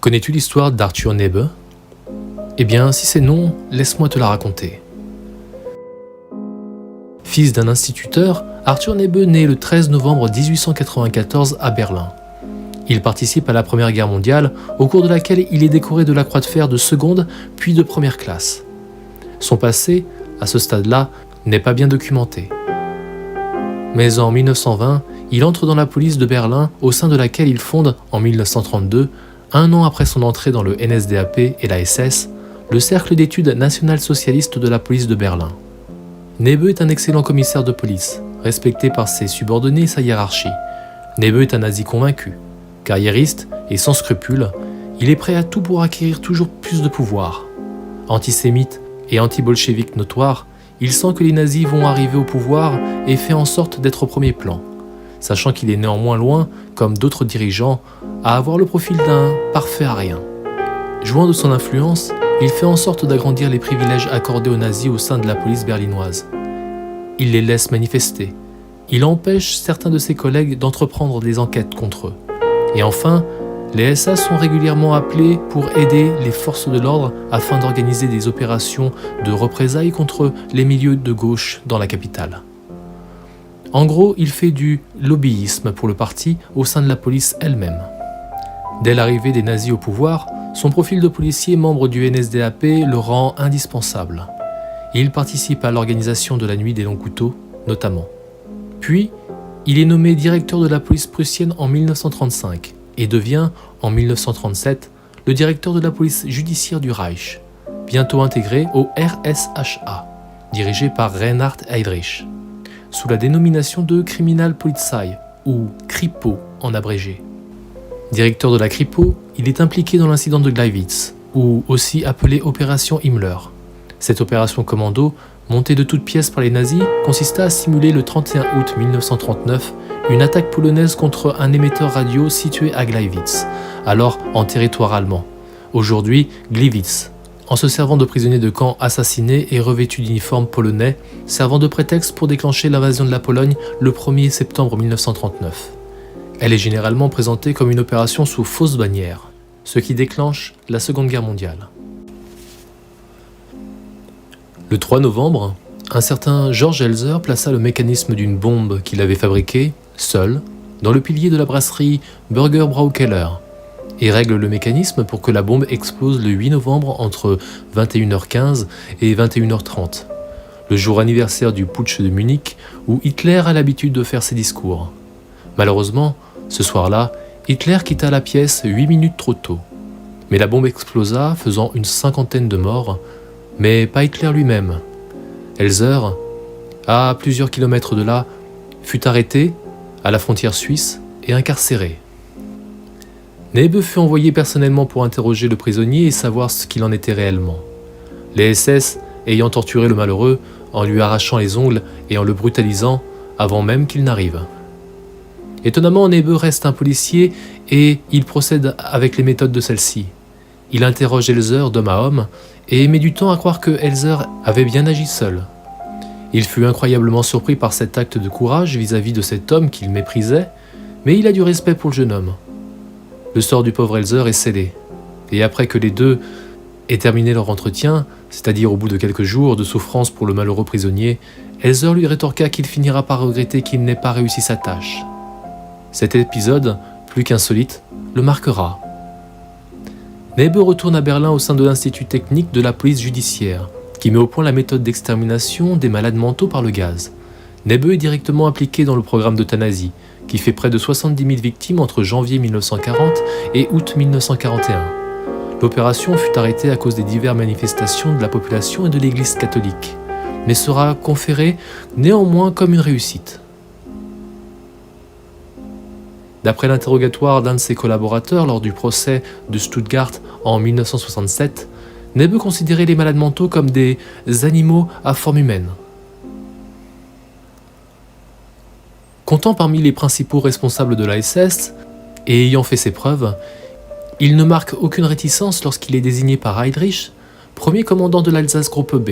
Connais-tu l'histoire d'Arthur Nebbe ? Eh bien, si c'est non, laisse-moi te la raconter. Fils d'un instituteur, Arthur Nebbe naît le 13 novembre 1894 à Berlin. Il participe à la Première Guerre mondiale, au cours de laquelle il est décoré de la Croix de fer de seconde puis de première classe. Son passé, à ce stade-là, n'est pas bien documenté. Mais en 1920, il entre dans la police de Berlin, au sein de laquelle il fonde, en 1932, un an après son entrée dans le NSDAP et la SS, le Cercle d'études national-socialistes de la police de Berlin. Nebbe est un excellent commissaire de police, respecté par ses subordonnés et sa hiérarchie. Nebbe est un nazi convaincu. Carriériste et sans scrupules, il est prêt à tout pour acquérir toujours plus de pouvoir. Antisémite et anti-bolchevique notoire, il sent que les nazis vont arriver au pouvoir et fait en sorte d'être au premier plan, sachant qu'il est néanmoins loin, comme d'autres dirigeants, à avoir le profil d'un parfait arien. Jouant de son influence, il fait en sorte d'agrandir les privilèges accordés aux nazis au sein de la police berlinoise. Il les laisse manifester. Il empêche certains de ses collègues d'entreprendre des enquêtes contre eux. Et enfin, les SA sont régulièrement appelés pour aider les forces de l'ordre afin d'organiser des opérations de représailles contre les milieux de gauche dans la capitale. En gros, il fait du lobbyisme pour le parti au sein de la police elle-même. Dès l'arrivée des nazis au pouvoir, son profil de policier membre du NSDAP le rend indispensable. Il participe à l'organisation de la nuit des longs couteaux, notamment. Puis, il est nommé directeur de la police prussienne en 1935 et devient, en 1937, le directeur de la police judiciaire du Reich, bientôt intégré au RSHA, dirigé par Reinhard Heydrich, sous la dénomination de Kriminalpolizei, ou Kripo en abrégé. Directeur de la Kripo, il est impliqué dans l'incident de Gleiwitz, ou aussi appelé Opération Himmler. Cette opération commando, montée de toutes pièces par les nazis, consista à simuler le 31 août 1939 une attaque polonaise contre un émetteur radio situé à Gleiwitz, alors en territoire allemand, aujourd'hui Gliwice, en se servant de prisonniers de camp assassinés et revêtus d'uniformes polonais, servant de prétexte pour déclencher l'invasion de la Pologne le 1er septembre 1939. Elle est généralement présentée comme une opération sous fausse bannière, ce qui déclenche la Seconde Guerre mondiale. Le 3 novembre, un certain George Elzer plaça le mécanisme d'une bombe qu'il avait fabriquée, seul, dans le pilier de la brasserie Burger Braukeller, et règle le mécanisme pour que la bombe explose le 8 novembre entre 21h15 et 21h30, le jour anniversaire du putsch de Munich où Hitler a l'habitude de faire ses discours. Malheureusement, ce soir-là, Hitler quitta la pièce 8 minutes trop tôt. Mais la bombe explosa, faisant une 50aine de morts, mais pas Hitler lui-même. Elzer, à plusieurs kilomètres de là, fut arrêté à la frontière suisse et incarcéré. Nebbe fut envoyé personnellement pour interroger le prisonnier et savoir ce qu'il en était réellement. Les SS ayant torturé le malheureux en lui arrachant les ongles et en le brutalisant avant même qu'il n'arrive. Étonnamment, Nebbe reste un policier et il procède avec les méthodes de celle-ci. Il interroge Elzer d'homme à homme et met du temps à croire que Elzer avait bien agi seul. Il fut incroyablement surpris par cet acte de courage vis-à-vis de cet homme qu'il méprisait, mais il a du respect pour le jeune homme. Le sort du pauvre Elzer est scellé, et après que les deux aient terminé leur entretien, c'est-à-dire au bout de quelques jours de souffrance pour le malheureux prisonnier, Elzer lui rétorqua qu'il finira par regretter qu'il n'ait pas réussi sa tâche. Cet épisode, plus qu'insolite, le marquera. Nebbe retourne à Berlin au sein de l'Institut technique de la police judiciaire, qui met au point la méthode d'extermination des malades mentaux par le gaz. Nebbe est directement impliqué dans le programme d'euthanasie, qui fait près de 70 000 victimes entre janvier 1940 et août 1941. L'opération fut arrêtée à cause des diverses manifestations de la population et de l'Église catholique, mais sera conférée néanmoins comme une réussite. D'après l'interrogatoire d'un de ses collaborateurs lors du procès de Stuttgart en 1967, Nebbe considérait les malades mentaux comme des animaux à forme humaine. Comptant parmi les principaux responsables de la SS et ayant fait ses preuves, il ne marque aucune réticence lorsqu'il est désigné par Heydrich premier commandant de l'Alsace Groupe B.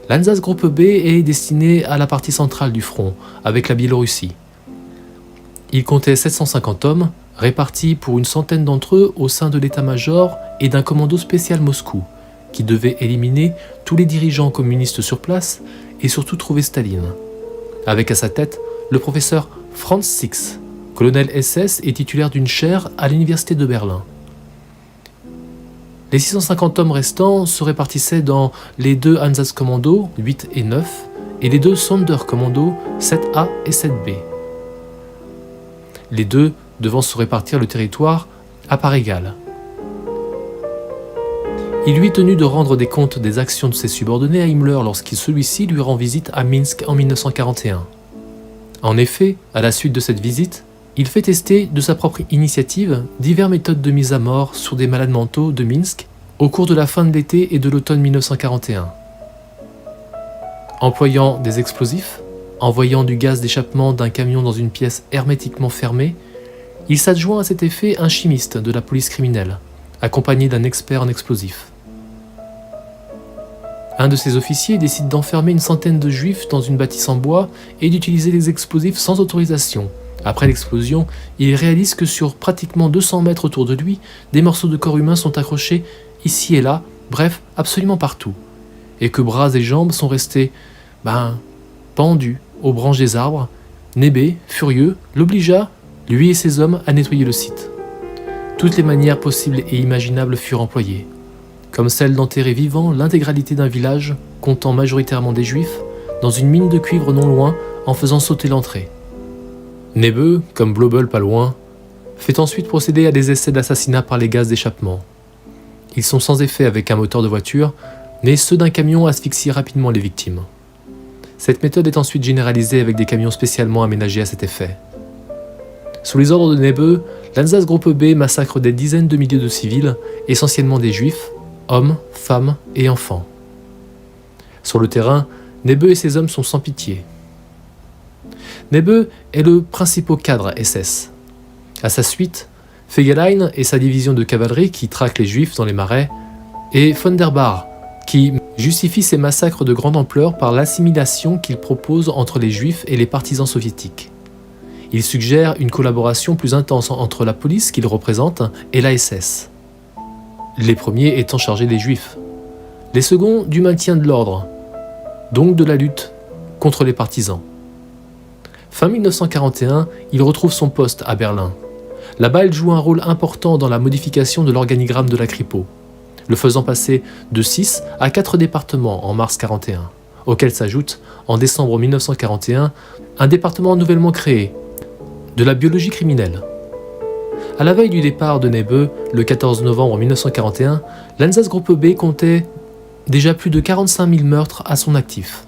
L'Alsace Groupe B est destiné à la partie centrale du front, avec la Biélorussie. Il comptait 750 hommes, répartis pour une centaine d'entre eux au sein de l'état-major et d'un commando spécial Moscou, qui devait éliminer tous les dirigeants communistes sur place et surtout trouver Staline. Avec à sa tête le professeur Franz Six, colonel SS et titulaire d'une chaire à l'université de Berlin. Les 650 hommes restants se répartissaient dans les 2 Einsatzkommando 8 et 9 et les 2 Sonderkommando 7A et 7B. Les deux devant se répartir le territoire à part égale. Il lui est tenu de rendre des comptes des actions de ses subordonnés à Himmler lorsqu'il celui-ci lui rend visite à Minsk en 1941. En effet, à la suite de cette visite, il fait tester de sa propre initiative diverses méthodes de mise à mort sur des malades mentaux de Minsk au cours de la fin de l'été et de l'automne 1941. Employant des explosifs, envoyant du gaz d'échappement d'un camion dans une pièce hermétiquement fermée, il s'adjoint à cet effet un chimiste de la police criminelle, accompagné d'un expert en explosifs. Un de ses officiers décide d'enfermer une centaine de juifs dans une bâtisse en bois et d'utiliser les explosifs sans autorisation. Après l'explosion, il réalise que sur pratiquement 200 mètres autour de lui, des morceaux de corps humains sont accrochés ici et là, bref, absolument partout. Et que bras et jambes sont restés, pendus aux branches des arbres. Nebe, furieux, l'obligea, lui et ses hommes, à nettoyer le site. Toutes les manières possibles et imaginables furent employées, comme celle d'enterrer vivant l'intégralité d'un village, comptant majoritairement des juifs, dans une mine de cuivre non loin, en faisant sauter l'entrée. Nebe, comme Blobel pas loin, fait ensuite procéder à des essais d'assassinat par les gaz d'échappement. Ils sont sans effet avec un moteur de voiture, mais ceux d'un camion asphyxient rapidement les victimes. Cette méthode est ensuite généralisée avec des camions spécialement aménagés à cet effet. Sous les ordres de Nebe, l'Einsatzgruppe B massacre des dizaines de milliers de civils, essentiellement des juifs, hommes, femmes et enfants. Sur le terrain, Nebe et ses hommes sont sans pitié. Nebe est le principal cadre SS. À sa suite, Fegelein et sa division de cavalerie qui traque les juifs dans les marais, et von der Baar, qui justifie ces massacres de grande ampleur par l'assimilation qu'il propose entre les juifs et les partisans soviétiques. Il suggère une collaboration plus intense entre la police qu'il représente et la SS. Les premiers étant chargés des juifs, les seconds du maintien de l'ordre, donc de la lutte contre les partisans. Fin 1941, il retrouve son poste à Berlin. Là-bas, il joue un rôle important dans la modification de l'organigramme de la Kripo, le faisant passer de 6 à 4 départements en mars 1941, auquel s'ajoute, en décembre 1941, un département nouvellement créé, de la biologie criminelle. À la veille du départ de Nebe, le 14 novembre 1941, l'Einsatzgruppe B comptait déjà plus de 45 000 meurtres à son actif.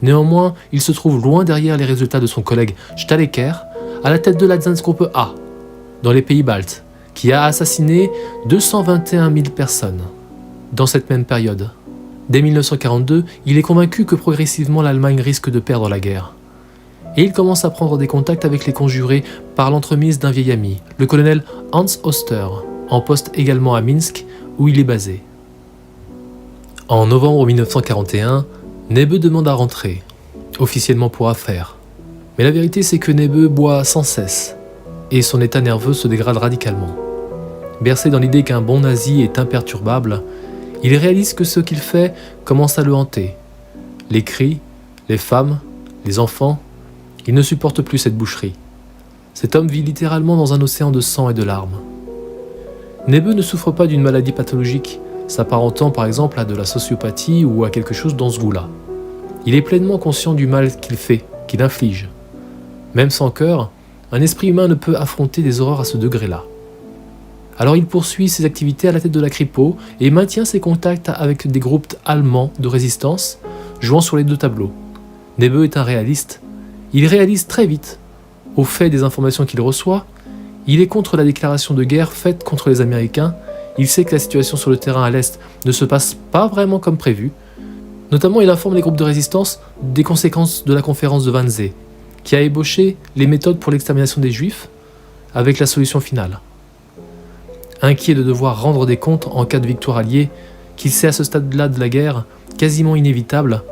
Néanmoins, il se trouve loin derrière les résultats de son collègue Stahlecker, à la tête de l'Einsatzgruppe A, dans les pays baltes, qui a assassiné 221 000 personnes. Dans cette même période, dès 1942, il est convaincu que progressivement l'Allemagne risque de perdre la guerre. Et il commence à prendre des contacts avec les conjurés par l'entremise d'un vieil ami, le colonel Hans Oster, en poste également à Minsk, où il est basé. En novembre 1941, Nebe demande à rentrer, officiellement pour affaires. Mais la vérité c'est que Nebe boit sans cesse, et son état nerveux se dégrade radicalement. Bercé dans l'idée qu'un bon nazi est imperturbable, il réalise que ce qu'il fait commence à le hanter. Les cris, les femmes, les enfants, il ne supporte plus cette boucherie. Cet homme vit littéralement dans un océan de sang et de larmes. Nebe ne souffre pas d'une maladie pathologique, s'apparentant par exemple à de la sociopathie ou à quelque chose dans ce goût-là. Il est pleinement conscient du mal qu'il fait, qu'il inflige. Même sans cœur, un esprit humain ne peut affronter des horreurs à ce degré-là. Alors il poursuit ses activités à la tête de la Kripo et maintient ses contacts avec des groupes allemands de résistance, jouant sur les deux tableaux. Nebe est un réaliste. Il réalise très vite, au fait des informations qu'il reçoit, il est contre la déclaration de guerre faite contre les Américains. Il sait que la situation sur le terrain à l'Est ne se passe pas vraiment comme prévu. Notamment, il informe les groupes de résistance des conséquences de la conférence de Wannsee, qui a ébauché les méthodes pour l'extermination des Juifs, avec la solution finale. Inquiet de devoir rendre des comptes en cas de victoire alliée, qu'il sait à ce stade-là de la guerre quasiment inévitable,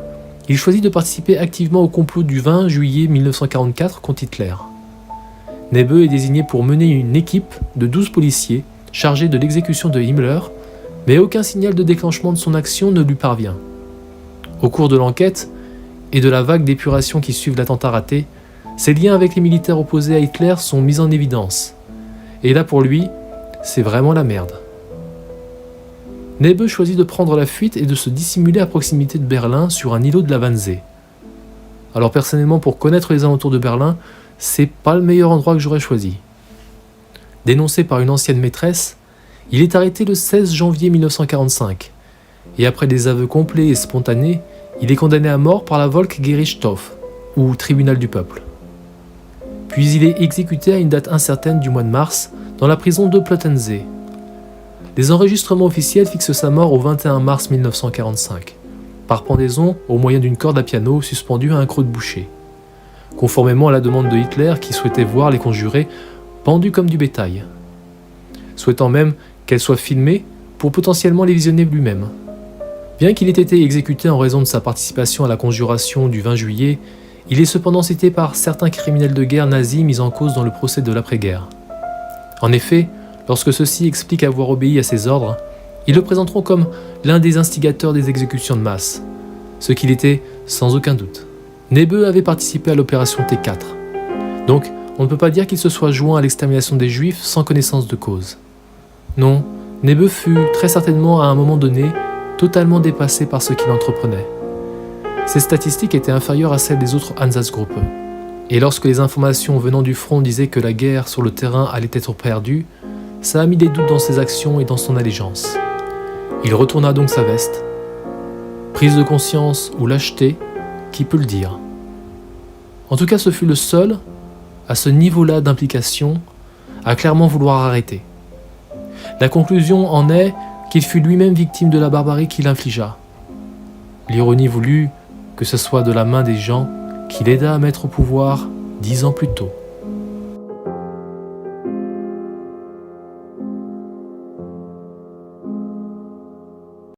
il choisit de participer activement au complot du 20 juillet 1944 contre Hitler. Nebbe est désigné pour mener une équipe de 12 policiers chargés de l'exécution de Himmler, mais aucun signal de déclenchement de son action ne lui parvient. Au cours de l'enquête et de la vague d'épuration qui suivent l'attentat raté, ses liens avec les militaires opposés à Hitler sont mis en évidence. Et là pour lui, c'est vraiment la merde. Nebbe choisit de prendre la fuite et de se dissimuler à proximité de Berlin sur un îlot de la Wannsee. Alors personnellement, pour connaître les alentours de Berlin, c'est pas le meilleur endroit que j'aurais choisi. Dénoncé par une ancienne maîtresse, il est arrêté le 16 janvier 1945, et après des aveux complets et spontanés, il est condamné à mort par la Volksgerichtshof, ou tribunal du peuple. Puis il est exécuté à une date incertaine du mois de mars, dans la prison de Plötzensee. Les enregistrements officiels fixent sa mort au 21 mars 1945, par pendaison au moyen d'une corde à piano suspendue à un creux de boucher, conformément à la demande de Hitler qui souhaitait voir les conjurés pendus comme du bétail, souhaitant même qu'elle soit filmée pour potentiellement les visionner lui-même. Bien qu'il ait été exécuté en raison de sa participation à la conjuration du 20 juillet, il est cependant cité par certains criminels de guerre nazis mis en cause dans le procès de l'après-guerre. En effet, lorsque ceux-ci expliquent avoir obéi à ses ordres, ils le présenteront comme l'un des instigateurs des exécutions de masse, ce qu'il était sans aucun doute. Nebbe avait participé à l'opération T4, donc on ne peut pas dire qu'il se soit joint à l'extermination des Juifs sans connaissance de cause. Non, Nebbe fut très certainement à un moment donné totalement dépassé par ce qu'il entreprenait. Ses statistiques étaient inférieures à celles des autres Einsatzgruppe, et lorsque les informations venant du front disaient que la guerre sur le terrain allait être perdue, ça a mis des doutes dans ses actions et dans son allégeance. Il retourna donc sa veste. Prise de conscience ou lâcheté, qui peut le dire? En tout cas, ce fut le seul, à ce niveau-là d'implication, à clairement vouloir arrêter. La conclusion en est qu'il fut lui-même victime de la barbarie qu'il infligea. L'ironie voulut que ce soit de la main des gens qu'il aida à mettre au pouvoir 10 ans plus tôt.